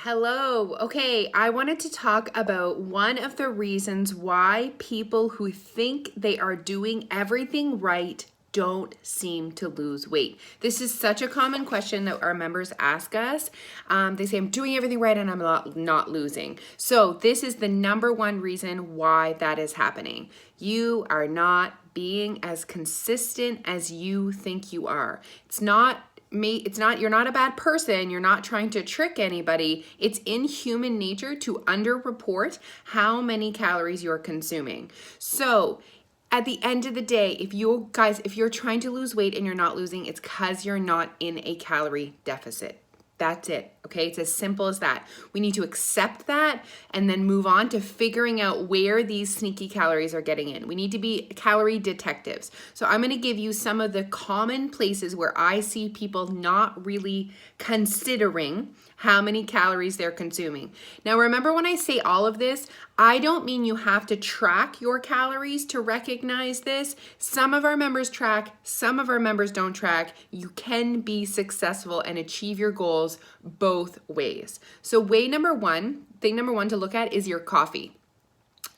Hello. Okay, I wanted to talk about one of the reasons why people who think they are doing everything right don't seem to lose weight. This is such a common question that our members ask us. They say, I'm doing everything right and I'm not losing. So this is the number one reason why that is happening. You are not being as consistent as you think you are. You're not a bad person. You're not trying to trick anybody. It's in human nature to underreport how many calories you're consuming. So at the end of the day, if you're trying to lose weight and you're not losing, it's because you're not in a calorie deficit. That's it, okay? It's as simple as that. We need to accept that and then move on to figuring out where these sneaky calories are getting in. We need to be calorie detectives. So I'm gonna give you some of the common places where I see people not really considering how many calories they're consuming. Now remember, when I say all of this, I don't mean you have to track your calories to recognize this. Some of our members track, some of our members don't track. You can be successful and achieve your goals both ways. So thing number one to look at is your coffee.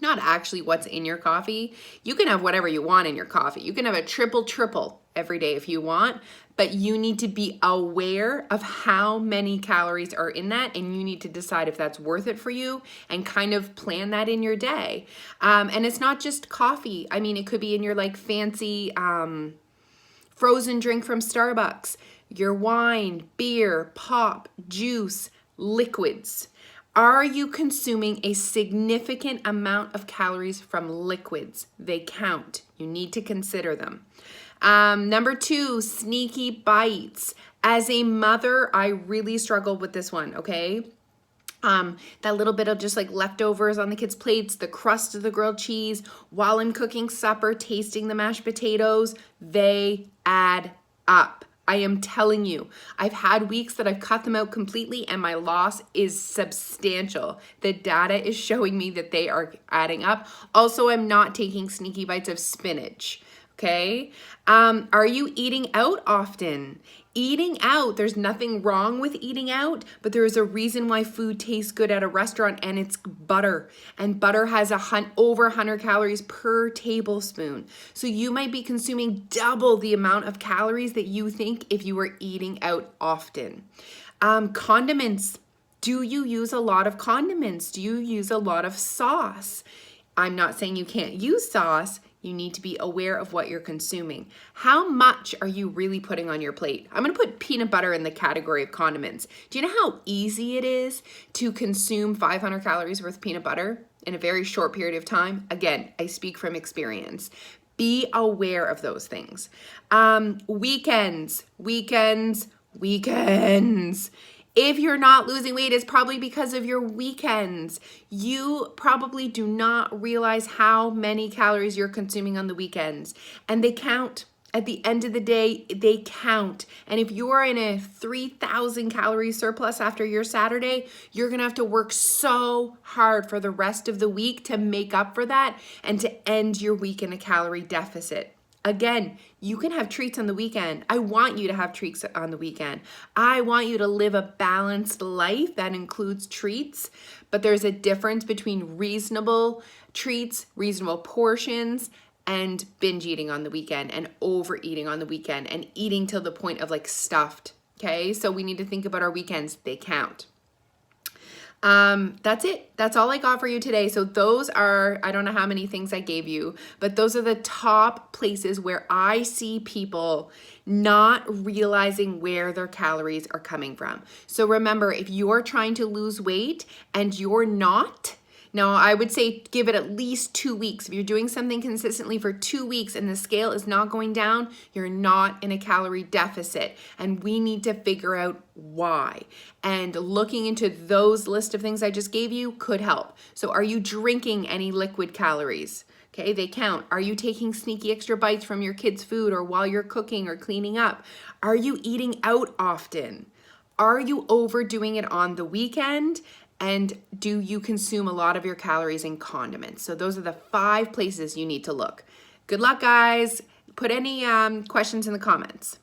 Not actually what's in your coffee. You can have whatever you want in your coffee. You can have a triple every day if you want, but you need to be aware of how many calories are in that, and you need to decide if that's worth it for you and kind of plan that in your day. And it's not just coffee. I mean, it could be in your like fancy frozen drink from Starbucks, your wine, beer, pop, juice, liquids. Are you consuming a significant amount of calories from liquids? They count. You need to consider them. Number two, sneaky bites. As a mother, I really struggled with this one, okay? That little bit of just like leftovers on the kids' plates, the crust of the grilled cheese, while I'm cooking supper, tasting the mashed potatoes, they add up. I am telling you, I've had weeks that I've cut them out completely and my loss is substantial. The data is showing me that they are adding up. Also, I'm not taking sneaky bites of spinach. Okay. Are you eating out often? Eating out, there's nothing wrong with eating out, but there is a reason why food tastes good at a restaurant, and it's butter. And butter has over 100 calories per tablespoon. So you might be consuming double the amount of calories that you think if you were eating out often. Condiments. Do you use a lot of condiments? Do you use a lot of sauce? I'm not saying you can't use sauce. You need to be aware of what you're consuming. How much are you really putting on your plate? I'm gonna put peanut butter in the category of condiments. Do you know how easy it is to consume 500 calories worth of peanut butter in a very short period of time? Again, I speak from experience. Be aware of those things. Weekends. If you're not losing weight, it's probably because of your weekends. You probably do not realize how many calories you're consuming on the weekends. And they count. At the end of the day, they count. And if you're in a 3,000 calorie surplus after your Saturday, you're gonna have to work so hard for the rest of the week to make up for that and to end your week in a calorie deficit. Again, you can have treats on the weekend. I want you to have treats on the weekend. I want you to live a balanced life that includes treats, but there's a difference between reasonable treats, reasonable portions, and binge eating on the weekend and overeating on the weekend and eating till the point of like stuffed, okay? So we need to think about our weekends. They count. That's it. That's all I got for you today. So those are, I don't know how many things I gave you, but those are the top places where I see people not realizing where their calories are coming from. So remember, if you're trying to lose weight and you're not, now, I would say give it at least 2 weeks. If you're doing something consistently for 2 weeks and the scale is not going down, you're not in a calorie deficit. And we need to figure out why. And looking into those list of things I just gave you could help. So are you drinking any liquid calories? Okay, they count. Are you taking sneaky extra bites from your kids' food or while you're cooking or cleaning up? Are you eating out often? Are you overdoing it on the weekend? And do you consume a lot of your calories in condiments? So those are the 5 places you need to look. Good luck, guys. Put any questions in the comments.